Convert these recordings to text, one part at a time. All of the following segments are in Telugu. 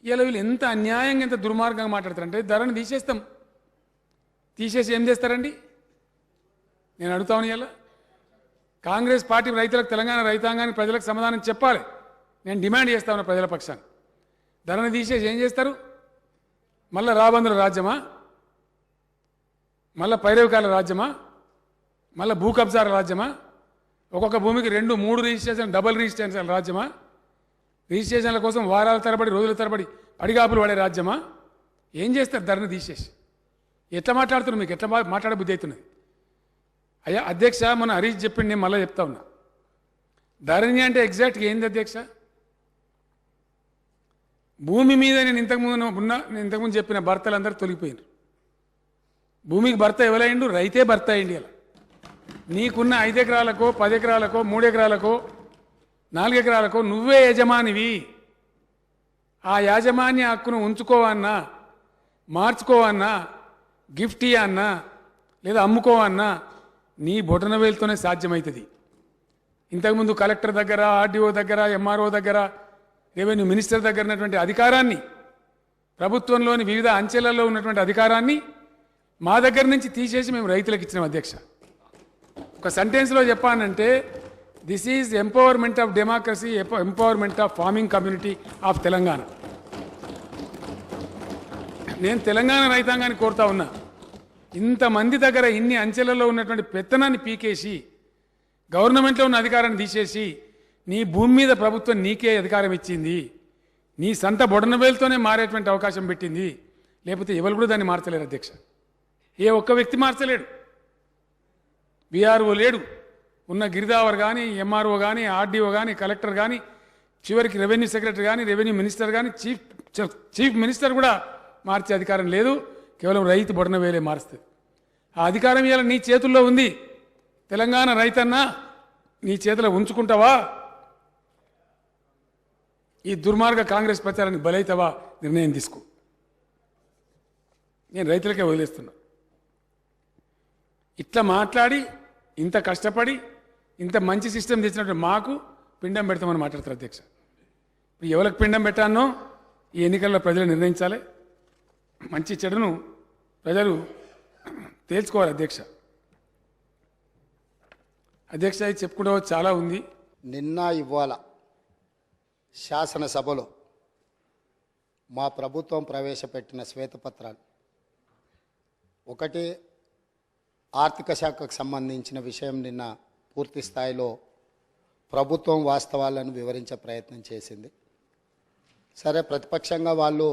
ఇలా వీళ్ళు ఎంత అన్యాయంగా ఎంత దుర్మార్గంగా మాట్లాడతారంటే ధరను తీసేస్తాం. తీసేసి ఏం చేస్తారండి? నేను అడుగుతాను. ఇలా కాంగ్రెస్ పార్టీ రైతులకు, తెలంగాణ రైతాంగానికి, ప్రజలకు సమాధానం చెప్పాలి. నేను డిమాండ్ చేస్తా ఉన్నా ప్రజల పక్షాన్ని. ధరను తీసేసి ఏం చేస్తారు? మళ్ళా రాబందుల రాజ్యమా? మళ్ళా పైరవికాల రాజ్యమా? మళ్ళీ భూ కబ్జాల రాజ్యమా? ఒక్కొక్క భూమికి 2, 3 రిజిస్ట్రేషన్, డబుల్ రిజిస్ట్రేషన్ రాజ్యమా? రిజిస్ట్రేషన్ల కోసం వారాల తరబడి, రోజుల తరబడి పడిగాపులు పడే రాజ్యమా? ఏం చేస్తారు ధరను తీసేసి? ఎట్లా మాట్లాడుతున్నారు? మీకు ఎట్లా మాట్లాడే బుద్ధి అవుతున్నది? అయ్యా అధ్యక్ష, మొన్న హరీష్ చెప్పింది, నేను మళ్ళీ చెప్తా ఉన్నా. ధరణి అంటే ఎగ్జాక్ట్గా ఏంది అధ్యక్ష? భూమి మీద నేను ఇంతకుముందు చెప్పిన భర్తలందరూ తొలగిపోయినారు. భూమికి భర్త ఎవరైండు? రైతే భర్త అయింది. ఇలా నీకున్న 5 ఎకరాలకో, 10 ఎకరాలకో, 3 ఎకరాలకో, 4 ఎకరాలకో నువ్వే యజమానివి. ఆ యాజమాన్య హక్కును ఉంచుకోవన్నా, మార్చుకోవన్నా, గిఫ్ట్ ఇవ్వన్నా, లేదా అమ్ముకోవన్నా నీ బొటనవేలుతోనే సాధ్యమవుతుంది. ఇంతకుముందు కలెక్టర్ దగ్గర, ఆర్డీఓ దగ్గర, ఎంఆర్ఓ దగ్గర, రెవెన్యూ మినిస్టర్ దగ్గర ఉన్నటువంటి అధికారాన్ని, ప్రభుత్వంలోని వివిధ అంచెలలో ఉన్నటువంటి అధికారాన్ని మా దగ్గర నుంచి తీసేసి మేము రైతులకు ఇచ్చినాం అధ్యక్ష. ఒక సెంటెన్స్లో చెప్పానంటే this is empowerment of democracy, empowerment of farming community of Telangana. నేను తెలంగాణ రైతాంగాన్ని కోరుతా ఉన్నా, ఇంతమంది దగ్గర ఇన్ని అంచెలలో ఉన్నటువంటి పెత్తనాన్ని పీకేసి గవర్నమెంట్లో ఉన్న అధికారాన్ని తీసేసి నీ భూమి మీద ప్రభుత్వం నీకే అధికారం ఇచ్చింది. నీ సంత బొడనవేలుతోనే మారేటువంటి అవకాశం పెట్టింది. లేకపోతే ఎవరు కూడా దాన్ని మార్చలేరు అధ్యక్ష. ఏ ఒక్క వ్యక్తి మార్చలేడు. బీఆర్ఓ లేడు, ఉన్న గిరిదావర్ కానీ, ఎంఆర్ఓ కానీ, ఆర్డీఓ కానీ, కలెక్టర్ కానీ, చివరికి రెవెన్యూ సెక్రటరీ కానీ, రెవెన్యూ మినిస్టర్ కానీ, చీఫ్ మినిస్టర్ కూడా మార్చే అధికారం లేదు. కేవలం రైతు బొడనవేలే మారుస్తుంది. ఆ అధికారం ఇవాళ నీ చేతుల్లో ఉంది. తెలంగాణ రైతన్నా నీ చేతిలో ఉంచుకుంటావా? ఈ దుర్మార్గ కాంగ్రెస్ ప్రచారానికి బలైతావా? నిర్ణయం తీసుకో. నేను రైతులకే వదిలేస్తున్నా. ఇట్లా మాట్లాడి, ఇంత కష్టపడి, ఇంత మంచి సిస్టమ్ తెచ్చినట్టు మాకు పిండం పెడతామని మాట్లాడతారు అధ్యక్ష. ఎవరికి పిండం పెట్టానో ఈ ఎన్నికల్లో ప్రజలు నిర్ణయించాలి. మంచి చెడును ప్రజలు తేల్చుకోవాలి అధ్యక్ష. అధ్యక్ష, ఇది చెప్పుకుంటూ చాలా ఉంది. నిన్న ఇవాళ శాసనసభలో మా ప్రభుత్వం ప్రవేశపెట్టిన శ్వేతపత్రాలు, ఒకటి ఆర్థిక శాఖకు సంబంధించిన విషయం నిన్న పూర్తి స్థాయిలో ప్రభుత్వం వాస్తవాలను వివరించే ప్రయత్నం చేసింది. సరే, ప్రతిపక్షంగా వాళ్ళు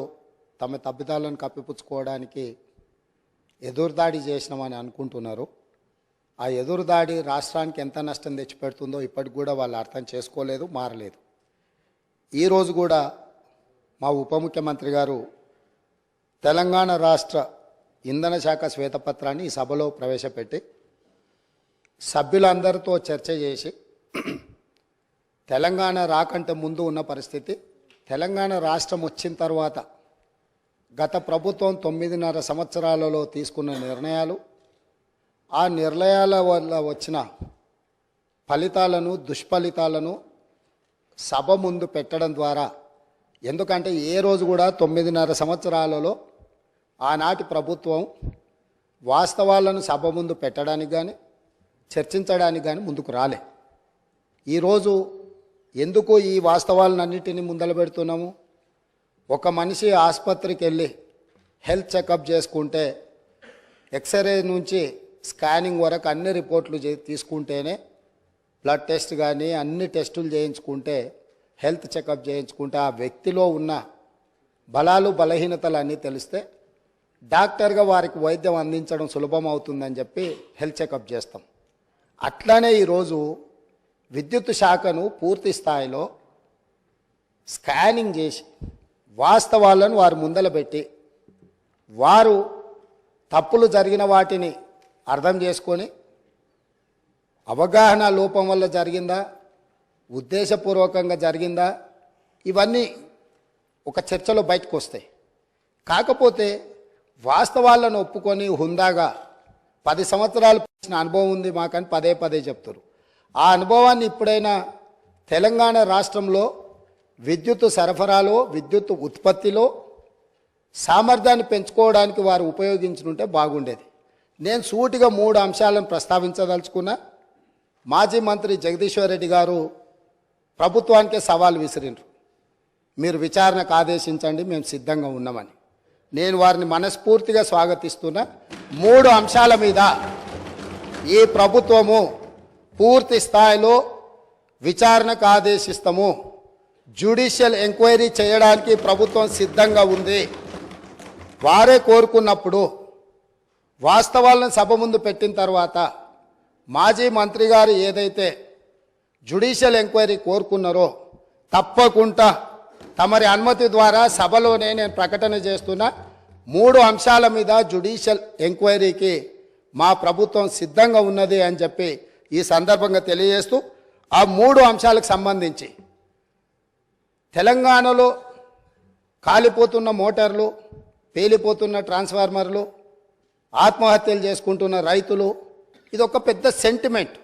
తమ తప్పిదాలను కప్పిపుచ్చుకోవడానికి ఎదురుదాడి చేసినామని అనుకుంటున్నారు. ఆ ఎదురుదాడి రాష్ట్రానికి ఎంత నష్టం తెచ్చిపెడుతుందో ఇప్పటికి కూడా వాళ్ళు అర్థం చేసుకోలేదు, మారలేదు. ఈరోజు కూడా మా ఉప ముఖ్యమంత్రి గారు తెలంగాణ రాష్ట్ర ఇంధన శాఖ శ్వేతపత్రాన్ని ఈ సభలో ప్రవేశపెట్టి సభ్యులందరితో చర్చ చేసి తెలంగాణ రాకంటే ముందు ఉన్న పరిస్థితి, తెలంగాణ రాష్ట్రం వచ్చిన తర్వాత గత ప్రభుత్వం 9.5 సంవత్సరాలలో తీసుకున్న నిర్ణయాలు, ఆ నిర్ణయాల వల్ల వచ్చిన ఫలితాలను, దుష్ఫలితాలను సభ ముందు పెట్టడం ద్వారా, ఎందుకంటే ఏ రోజు కూడా 9.5 సంవత్సరాలలో ఆనాటి ప్రభుత్వం వాస్తవాలను సభ ముందు పెట్టడానికి కానీ, చర్చించడానికి కానీ ముందుకు రాలే. ఈరోజు ఎందుకు ఈ వాస్తవాలన్నింటినీ ముందలు పెడుతున్నాము? ఒక మనిషి ఆసుపత్రికి వెళ్ళి హెల్త్ చెకప్ చేసుకుంటే, ఎక్స్రే నుంచి స్కానింగ్ వరకు అన్ని రిపోర్ట్లు తీసుకుంటేనే, బ్లడ్ టెస్ట్ కానీ అన్ని టెస్టులు చేయించుకుంటే, హెల్త్ చెకప్ చేయించుకుంటే ఆ వ్యక్తిలో ఉన్న బలాలు బలహీనతలు అన్నీ తెలిస్తే డాక్టర్గా వారికి వైద్యం అందించడం సులభం అవుతుందని చెప్పి హెల్త్ చెకప్ చేస్తాం. అట్లానే ఈరోజు విద్యుత్ శాఖను పూర్తి స్థాయిలో స్కానింగ్ చేసి వాస్తవాలను వారు ముందల పెట్టి, వారు తప్పులు జరిగిన వాటిని అర్థం చేసుకొని, అవగాహన లోపం వల్ల జరిగిందా, ఉద్దేశపూర్వకంగా జరిగిందా, ఇవన్నీ ఒక చర్చలో బయటకు వస్తాయి. కాకపోతే వాస్తవాలను ఒప్పుకొని హుందాగా 10 సంవత్సరాలు అనుభవం ఉంది మాకని పదే పదే చెప్తారు. ఆ అనుభవాన్ని ఇప్పుడైనా తెలంగాణ రాష్ట్రంలో విద్యుత్ సరఫరాలో విద్యుత్ ఉత్పత్తిలో సామర్థ్యాన్ని పెంచుకోవడానికి వారు ఉపయోగించుంటే బాగుండేది. నేను సూటిగా 3 అంశాలను ప్రస్తావించదలుచుకున్నా. మాజీ మంత్రి జగదీశ్వర్ రెడ్డి గారు ప్రభుత్వానికే సవాల్ విసిరిండ్రు, మీరు విచారణకు ఆదేశించండి, మేము సిద్ధంగా ఉన్నామని. నేను వారిని మనస్ఫూర్తిగా స్వాగతిస్తున్నా. 3 అంశాల మీద ఈ ప్రభుత్వము పూర్తి స్థాయిలో విచారణకు ఆదేశిస్తాము. జ్యుడిషియల్ ఎంక్వైరీ చేయడానికి ప్రభుత్వం సిద్ధంగా ఉంది. వారే కోరుకున్నప్పుడు వాస్తవాలను సభ ముందు పెట్టిన తర్వాత మాజీ మంత్రి గారు ఏదైతే జ్యుడిషియల్ ఎంక్వైరీ కోరుకున్నారో తప్పకుండా తమరి అనుమతి ద్వారా సభలోనే నేను ప్రకటన చేస్తున్నా. 3 అంశాల మీద జ్యుడిషియల్ ఎంక్వైరీకి మా ప్రభుత్వం సిద్ధంగా ఉన్నది అని చెప్పి ఈ సందర్భంగా తెలియజేస్తూ, ఆ 3 అంశాలకు సంబంధించి తెలంగాణలో కాలిపోతున్న మోటార్లు, పేలిపోతున్న ట్రాన్స్ఫార్మర్లు, ఆత్మహత్యలు చేసుకుంటున్న రైతులు, ఇది ఒక పెద్ద సెంటిమెంట్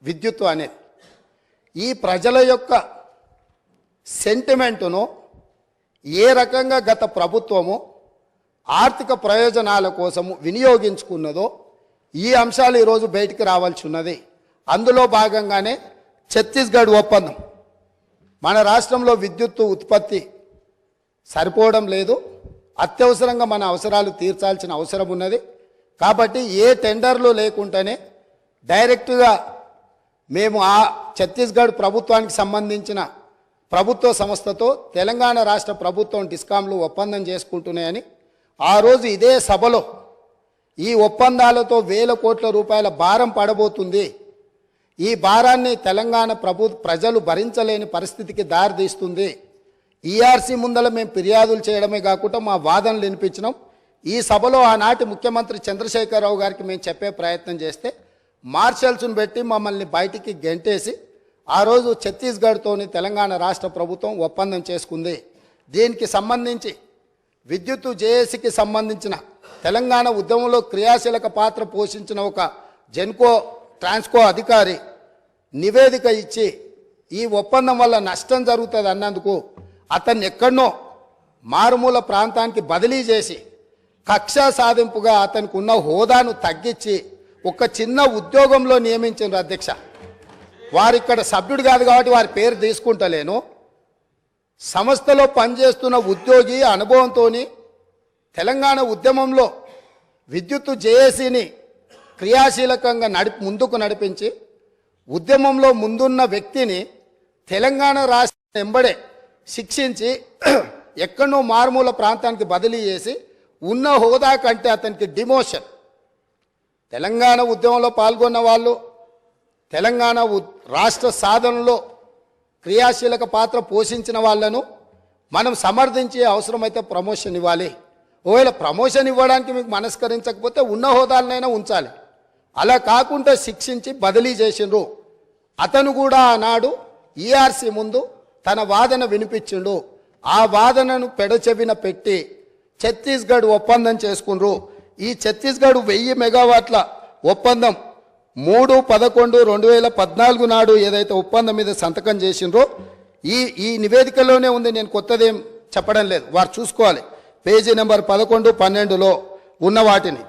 విద్యుత్తు అనేది. ఈ ప్రజల యొక్క సెంటిమెంటును ఏ రకంగా గత ప్రభుత్వము ఆర్థిక ప్రయోజనాల కోసము వినియోగించుకున్నదో ఈ అంశాలు ఈరోజు బయటికి రావాల్సి ఉన్నది. అందులో భాగంగానే ఛత్తీస్గఢ్ ఒప్పందం. మన రాష్ట్రంలో విద్యుత్తు ఉత్పత్తి సరిపోవడం లేదు, అత్యవసరంగా మన అవసరాలు తీర్చాల్సిన అవసరం ఉన్నది. కాబట్టి ఏ టెండర్లు లేకుండానే డైరెక్ట్గా మేము ఆ ఛత్తీస్గఢ్ ప్రభుత్వానికి సంబంధించిన ప్రభుత్వ సంస్థతో తెలంగాణ రాష్ట్ర ప్రభుత్వం డిస్కాంలు ఒప్పందం చేసుకుంటున్నాయని ఆ రోజు ఇదే సభలో ఈ ఒప్పందాలతో వేల కోట్ల రూపాయల భారం పడబోతుంది, ఈ భారాన్ని తెలంగాణ ప్రజలు భరించలేని పరిస్థితికి దారితీస్తుంది, ఈఆర్సీ ముందల మేము ఫిర్యాదులు చేయడమే కాకుండా మా వాదనలు వినిపించినాం. ఈ సభలో ఆనాటి ముఖ్యమంత్రి చంద్రశేఖరరావు గారికి మేము చెప్పే ప్రయత్నం చేస్తే మార్షల్స్ను పెట్టి మమ్మల్ని బయటికి గెంటేసి ఆ రోజు ఛత్తీస్గఢ్తోని తెలంగాణ రాష్ట్ర ప్రభుత్వం ఒప్పందం చేసుకుంది. దీనికి సంబంధించి విద్యుత్తు జేఏసీకి సంబంధించిన తెలంగాణ ఉద్యమంలో క్రియాశీలక పాత్ర పోషించిన ఒక జెన్కో ట్రాన్స్కో అధికారి నివేదిక ఇచ్చి ఈ ఒప్పందం వల్ల నష్టం జరుగుతుంది అన్నందుకు అతన్ని ఎక్కడనో మారుమూల ప్రాంతానికి బదిలీ చేసి కక్ష సాధింపుగా అతనికి ఉన్న హోదాను తగ్గించి ఒక చిన్న ఉద్యోగంలో నియమించారు అధ్యక్ష. వారిక్కడ సభ్యుడు కాదు కాబట్టి వారి పేరు తీసుకుంటలేను. సంస్థలో పనిచేస్తున్న ఉద్యోగి అనుభవంతో తెలంగాణ ఉద్యమంలో విద్యుత్తు జేఏసీని క్రియాశీలకంగా ముందుకు నడిపించి ఉద్యమంలో ముందున్న వ్యక్తిని తెలంగాణ రాష్ట్రం ఎంబడే శిక్షించి ఎక్కడో మారుమూల ప్రాంతానికి బదిలీ చేసి ఉన్న హోదా కంటే అతనికి డిమోషన్. తెలంగాణ ఉద్యమంలో పాల్గొన్న వాళ్ళు తెలంగాణ రాష్ట్ర సాధనలో క్రియాశీలక పాత్ర పోషించిన వాళ్ళను మనం సమర్థించి అవసరమైతే ప్రమోషన్ ఇవ్వాలి. ఒకవేళ ప్రమోషన్ ఇవ్వడానికి మీకు మనస్కరించకపోతే ఉన్న హోదాలనైనా ఉంచాలి. అలా కాకుండా శిక్షించి బదిలీ చేసిండ్రు. అతను కూడా ఆనాడు ఈఆర్సీ ముందు తన వాదన వినిపించిండు. ఆ వాదనను పెడచెవిన పెట్టి ఛత్తీస్గఢ్ ఒప్పందం చేసుకున్నారు. ఈ ఛత్తీస్గఢ్ 1000 మెగావాట్ల ఒప్పందం 3/11/2014 నాడు ఏదైతే ఒప్పందం మీద సంతకం చేసిండ్రో ఈ నివేదికలోనే ఉంది. నేను కొత్తదేం చెప్పడం లేదు, వారు చూసుకోవాలి. పేజీ నెంబర్ 11, 12లో ఉన్న వాటిని.